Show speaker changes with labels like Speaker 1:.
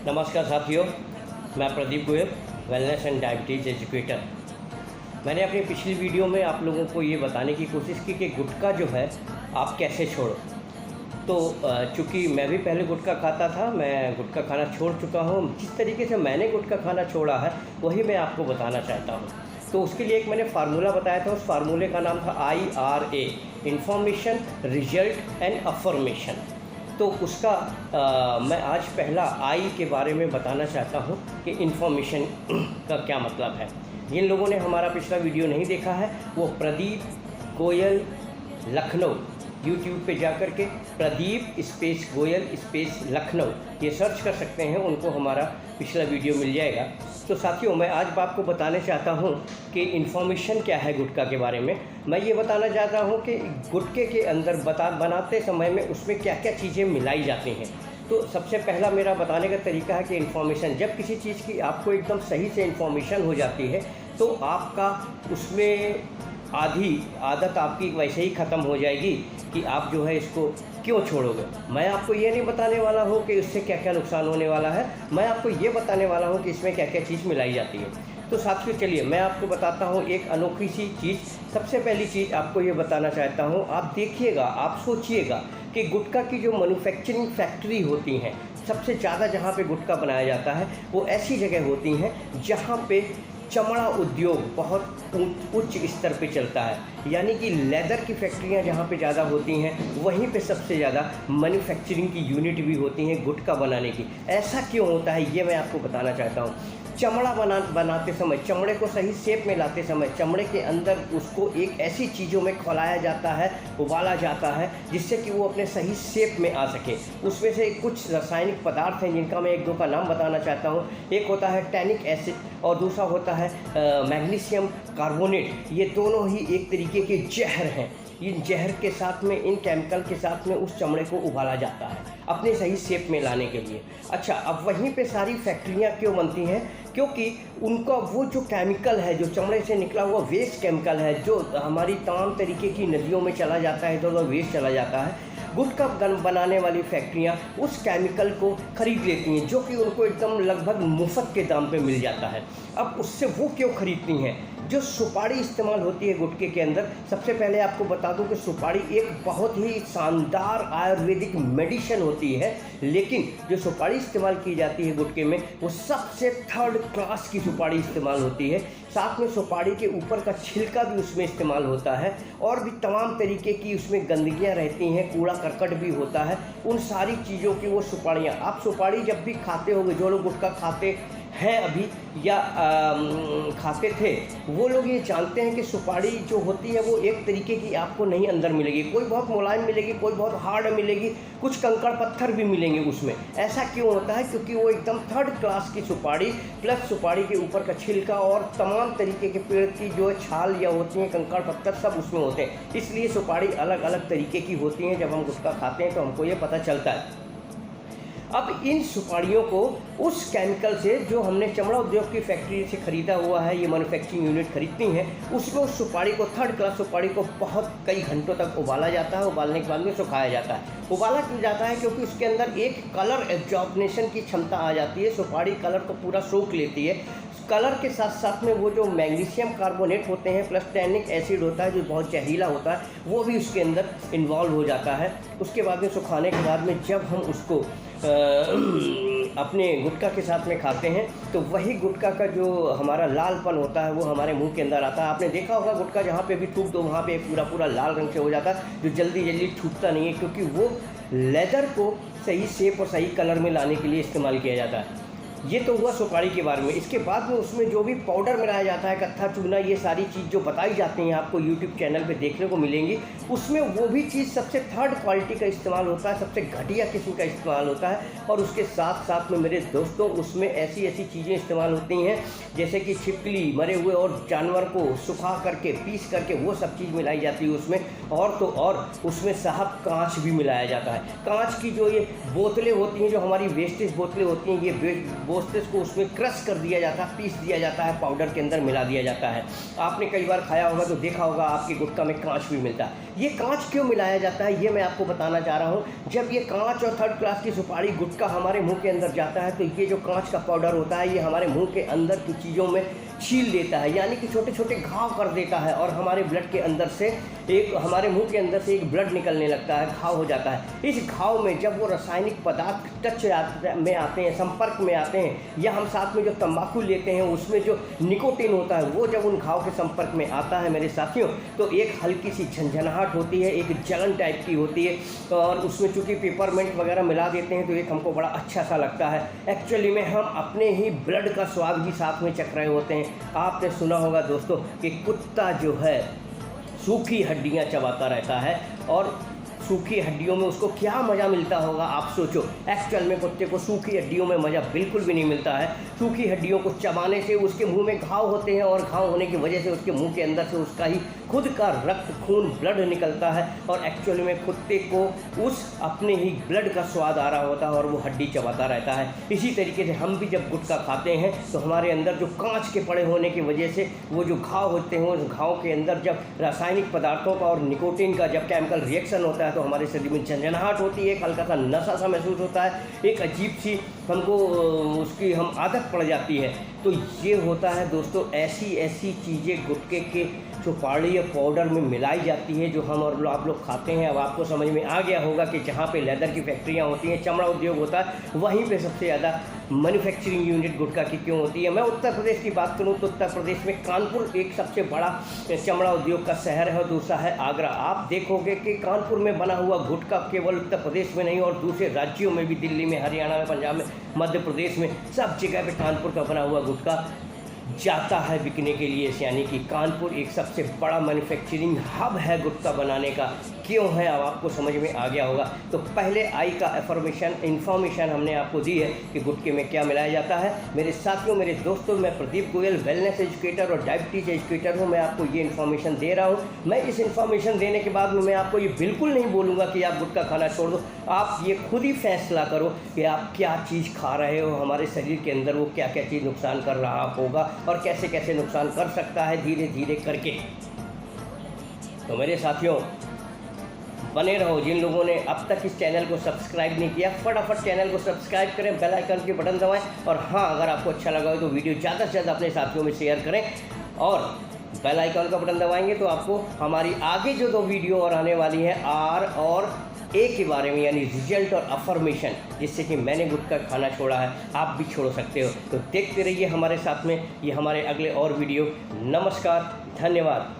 Speaker 1: नमस्कार साथियों, मैं Pradeep Goyal, wellness and diabetes educator. मैंने अपनी पिछली वीडियो में आप लोगों को ये बताने की कोशिश की कि गुटखा जो है आप कैसे छोड़ो। तो चूँकि मैं भी पहले गुटखा खाता था, मैं गुटखा खाना छोड़ चुका हूँ। जिस तरीके से मैंने गुटखा खाना छोड़ा है वही मैं आपको बताना चाहता हूँ। तो उसके लिए एक मैंने फार्मूला बताया था, उस फार्मूले का नाम था IRA, information, result and affirmation. तो उसका मैं आज पहला आई के बारे में बताना चाहता हूँ कि इन्फॉर्मेशन का क्या मतलब है। जिन लोगों ने हमारा पिछला वीडियो नहीं देखा है वो प्रदीप गोयल लखनऊ यूट्यूब पे जाकर के प्रदीप स्पेस गोयल स्पेस लखनऊ ये सर्च कर सकते हैं, उनको हमारा पिछला वीडियो मिल जाएगा। तो साथियों, मैं आज आपको बताने चाहता हूँ कि इन्फॉर्मेशन क्या है गुटखा के बारे में। मैं ये बताना चाहता हूँ कि गुटखे के अंदर बनाते समय में उसमें क्या क्या चीज़ें मिलाई जाती हैं। तो सबसे पहला मेरा बताने का तरीका है कि इन्फॉर्मेशन, जब किसी चीज़ की आपको एकदम सही से इन्फॉर्मेशन हो जाती है तो आपका उसमें आधी आदत आपकी वैसे ही ख़त्म हो जाएगी कि आप जो है इसको क्यों छोड़ोगे। मैं आपको ये नहीं बताने वाला हूँ कि इससे क्या क्या नुकसान होने वाला है, मैं आपको ये बताने वाला हूँ कि इसमें क्या क्या चीज़ मिलाई जाती है। तो साथियों चलिए मैं आपको बताता हूँ एक अनोखी सी चीज़। सबसे पहली चीज़ आपको ये बताना चाहता हूँ, आप देखिएगा, आप सोचिएगा कि गुटखा की जो मैन्युफैक्चरिंग फैक्ट्री होती हैं, सबसे ज़्यादा जहाँ पे गुटखा बनाया जाता है वो ऐसी जगह होती हैं जहाँ पे चमड़ा उद्योग बहुत उच्च स्तर पे चलता है। यानी कि लेदर की फैक्ट्रियां जहाँ पे ज़्यादा होती हैं वहीं पे सबसे ज़्यादा मैन्युफैक्चरिंग की यूनिट भी होती हैं गुटखा बनाने की। ऐसा क्यों होता है ये मैं आपको बताना चाहता हूँ। चमड़ा बनाते समय, चमड़े को सही शेप में लाते समय, चमड़े के अंदर उसको एक ऐसी चीज़ों में खौलाया जाता है, उबाला जाता है जिससे कि वो अपने सही शेप में आ सके। उसमें से कुछ रासायनिक पदार्थ हैं जिनका मैं एक दो का नाम बताना चाहता हूँ। एक होता है टैनिक एसिड और दूसरा होता है मैग्नीशियम कार्बोनेट। ये दोनों ही एक तरीके के जहर हैं। इन जहर के साथ में, इन केमिकल के साथ में उस चमड़े को उबाला जाता है अपने सही शेप में लाने के लिए। अच्छा, अब वहीं पे सारी फैक्ट्रियाँ क्यों बनती हैं? क्योंकि उनका वो जो केमिकल है, जो चमड़े से निकला हुआ वेस्ट केमिकल है, जो हमारी तमाम तरीके की नदियों में चला जाता है, इधर उधर वेस्ट चला जाता है, गुटखा बनाने वाली फैक्ट्रियां उस केमिकल को खरीद लेती हैं, जो कि उनको एकदम लगभग मुफ्त के दाम पे मिल जाता है। अब उससे वो क्यों खरीदती हैं? जो सुपारी इस्तेमाल होती है गुटखे के अंदर, सबसे पहले आपको बता दूं कि सुपारी एक बहुत ही शानदार आयुर्वेदिक मेडिसिन होती है, लेकिन जो सुपारी इस्तेमाल की जाती है गुटखे में वो सबसे थर्ड क्लास की सुपारी इस्तेमाल होती है। साथ में सुपारी के ऊपर का छिलका भी उसमें इस्तेमाल होता है और भी तमाम तरीके की उसमें गंदगियां रहती हैं, कूड़ा करकट भी होता है। उन सारी चीज़ों की वो सुपारियाँ, आप सुपारी जब भी खाते होंगे, जो लोग गुटखा खाते हैं अभी या खाते थे, वो लोग ये जानते हैं कि सुपारी जो होती है वो एक तरीके की आपको नहीं अंदर मिलेगी। कोई बहुत मुलायम मिलेगी, कोई बहुत हार्ड मिलेगी, कुछ कंकड़ पत्थर भी मिलेंगे उसमें। ऐसा क्यों होता है? क्योंकि वो एकदम थर्ड क्लास की सुपारी प्लस सुपारी के ऊपर का छिलका और तमाम तरीके के पेड़ की जो छाल या होती हैं, कंकड़ पत्थर सब उसमें होते हैं। इसलिए सुपारी अलग अलग तरीके की होती हैं। जब हम गुटखा खाते हैं तो हमको ये पता चलता है। अब इन सुपारियों को उस केमिकल से, जो हमने चमड़ा उद्योग की फैक्ट्री से ख़रीदा हुआ है, ये मैन्युफैक्चरिंग यूनिट खरीदती हैं, उसमें उस सुपारी को, थर्ड क्लास सुपारी को बहुत कई घंटों तक उबाला जाता है। उबालने के बाद में सुखाया जाता है। उबाला क्यों जाता है? क्योंकि उसके अंदर एक कलर एब्जॉर्बनेशन की क्षमता आ जाती है। सुपारी कलर को पूरा सोख लेती है। कलर के साथ साथ में वो जो मैग्नीशियम कार्बोनेट होते हैं प्लस टैनिक एसिड होता है जो बहुत जहरीला होता है, वो भी उसके अंदर इन्वॉल्व हो जाता है। उसके बाद में सुखाने के बाद में जब हम उसको अपने गुटखा के साथ में खाते हैं तो वही गुटखा का जो हमारा लालपन होता है वो हमारे मुंह के अंदर आता है। आपने देखा होगा गुटखा जहाँ पे भी थूक दो वहाँ पे पूरा पूरा लाल रंग से हो जाता है, जो जल्दी जल्दी छूटता नहीं है, क्योंकि वो लेदर को सही शेप और सही कलर में लाने के लिए इस्तेमाल किया जाता है। ये तो हुआ सुपारी के बारे में। इसके बाद में उसमें जो भी पाउडर मिलाया जाता है, कत्था चूना, ये सारी चीज़ जो बताई जाती हैं आपको यूट्यूब चैनल पे देखने को मिलेंगी, उसमें वो भी चीज़ सबसे थर्ड क्वालिटी का इस्तेमाल होता है, सबसे घटिया किस्म का इस्तेमाल होता है। और उसके साथ साथ में मेरे दोस्तों उसमें ऐसी ऐसी चीज़ें इस्तेमाल होती हैं जैसे कि छिपकली, मरे हुए और जानवर को सुखा करके, पीस करके वो सब चीज़ मिलाई जाती है उसमें। और तो और उसमें साहब कांच भी मिलाया जाता है। कांच की जो ये बोतलें होती हैं, जो हमारी वेस्टेज बोतलें होती हैं, ये बोसतेस को उसमें क्रश कर दिया जाता है, पीस दिया जाता है, पाउडर के अंदर मिला दिया जाता है। आपने कई बार खाया होगा तो देखा होगा आपके गुटखा में कांच भी मिलता है। ये कांच क्यों मिलाया जाता है ये मैं आपको बताना चाह रहा हूँ। जब ये कांच और थर्ड क्लास की सुपारी गुटखा हमारे मुंह के अंदर जाता है तो ये जो कांच का पाउडर होता है ये हमारे मुंह के अंदर की चीज़ों में छील देता है, यानी कि छोटे छोटे घाव कर देता है और हमारे ब्लड के अंदर से हमारे मुंह के अंदर से एक ब्लड निकलने लगता है, घाव हो जाता है। इस घाव में जब वो रासायनिक पदार्थ टच में आते हैं, संपर्क में आते हैं, या हम साथ में जो तंबाकू लेते हैं उसमें जो निकोटिन होता है वो जब उन घाव के संपर्क में आता है मेरे साथियों, तो एक हल्की सी झंझनाहट होती है, एक जलन टाइप की होती है, और उसमें चूँकि पेपरमेंट वगैरह मिला देते हैं तो एक हमको बड़ा अच्छा सा लगता है। एक्चुअली में हम अपने ही ब्लड का स्वाद भी साथ में चख रहे होते हैं। आपने सुना होगा दोस्तों कि कुत्ता जो है सूखी हड्डियां चबाता रहता है, और सूखी हड्डियों में उसको क्या मज़ा मिलता होगा आप सोचो। एक्चुअल में कुत्ते को सूखी हड्डियों में मज़ा बिल्कुल भी नहीं मिलता है। सूखी हड्डियों को चबाने से उसके मुंह में घाव होते हैं, और घाव होने की वजह से उसके मुंह के अंदर से उसका ही खुद का रक्त खून ब्लड निकलता है, और एक्चुअली में कुत्ते को उस अपने ही ब्लड का स्वाद आ रहा होता है और वो हड्डी चबाता रहता है। इसी तरीके से हम भी जब गुटखा खाते हैं तो हमारे अंदर जो कांच के पड़े होने की वजह से वो जो घाव होते हैं, उस घाव के अंदर जब रासायनिक पदार्थों का और निकोटिन का जब केमिकल रिएक्शन होता है तो हमारे शरीर में झंझनाहट होती है, एक हल्का सा नशा सा महसूस होता है, एक अजीब सी हमको उसकी हम आदत पड़ जाती है। तो ये होता है दोस्तों, ऐसी चीज़ें गुटखे के सुपारी या पाउडर में मिलाई जाती है जो हम और आप लोग खाते हैं। अब आपको समझ में आ गया होगा कि जहाँ पे लेदर की फैक्ट्रियाँ होती हैं, चमड़ा उद्योग होता है, वहीं पे सबसे ज़्यादा मैन्युफैक्चरिंग यूनिट गुटखा की क्यों होती है। मैं उत्तर प्रदेश की बात करूँ तो उत्तर प्रदेश में कानपुर एक सबसे बड़ा चमड़ा उद्योग का शहर है, और दूसरा है आगरा। आप देखोगे कि कानपुर में बना हुआ गुटखा केवल उत्तर प्रदेश में नहीं और दूसरे राज्यों में भी, दिल्ली में, हरियाणा में, पंजाब में, मध्य प्रदेश में, सब जगह पे कानपुर का बना हुआ गुटखा जाता है बिकने के लिए। यानी कि कानपुर एक सबसे बड़ा मैन्युफैक्चरिंग हब है गुटखा बनाने का। क्यों है अब आपको समझ में आ गया होगा। तो पहले आई का इन्फॉर्मेशन हमने आपको दी है कि गुटखे में क्या मिलाया जाता है। मेरे साथियों, मेरे दोस्तों, मैं प्रदीप गोयल वेलनेस एजुकेटर और डायबिटीज एजुकेटर हूँ। मैं आपको ये इन्फॉर्मेशन दे रहा हूँ। मैं इस इन्फॉर्मेशन देने के बाद में मैं आपको ये बिल्कुल नहीं बोलूँगा कि आप गुटखा खाना छोड़ दो। आप ये खुद ही फैसला करो कि आप क्या चीज़ खा रहे हो, हमारे शरीर के अंदर वो क्या क्या चीज़ नुकसान कर रहा होगा और कैसे कैसे नुकसान कर सकता है धीरे धीरे करके। तो मेरे साथियों, बने रहो। जिन लोगों ने अब तक इस चैनल को सब्सक्राइब नहीं किया, फटाफट चैनल को सब्सक्राइब करें, बेल आइकन के बटन दबाएं, और हाँ, अगर आपको अच्छा लगा हो तो वीडियो ज़्यादा से ज़्यादा अपने साथियों में शेयर करें, और बेल आइकन का बटन दबाएंगे तो आपको हमारी आगे जो 2 वीडियो और आने वाली है आर और ए के बारे में, यानी रिजल्ट और अफर्मेशन, जिससे कि मैंने गुटखा खाना छोड़ा है, आप भी छोड़ सकते हो। तो देखते रहिए हमारे साथ में ये हमारे अगले और वीडियो। नमस्कार, धन्यवाद।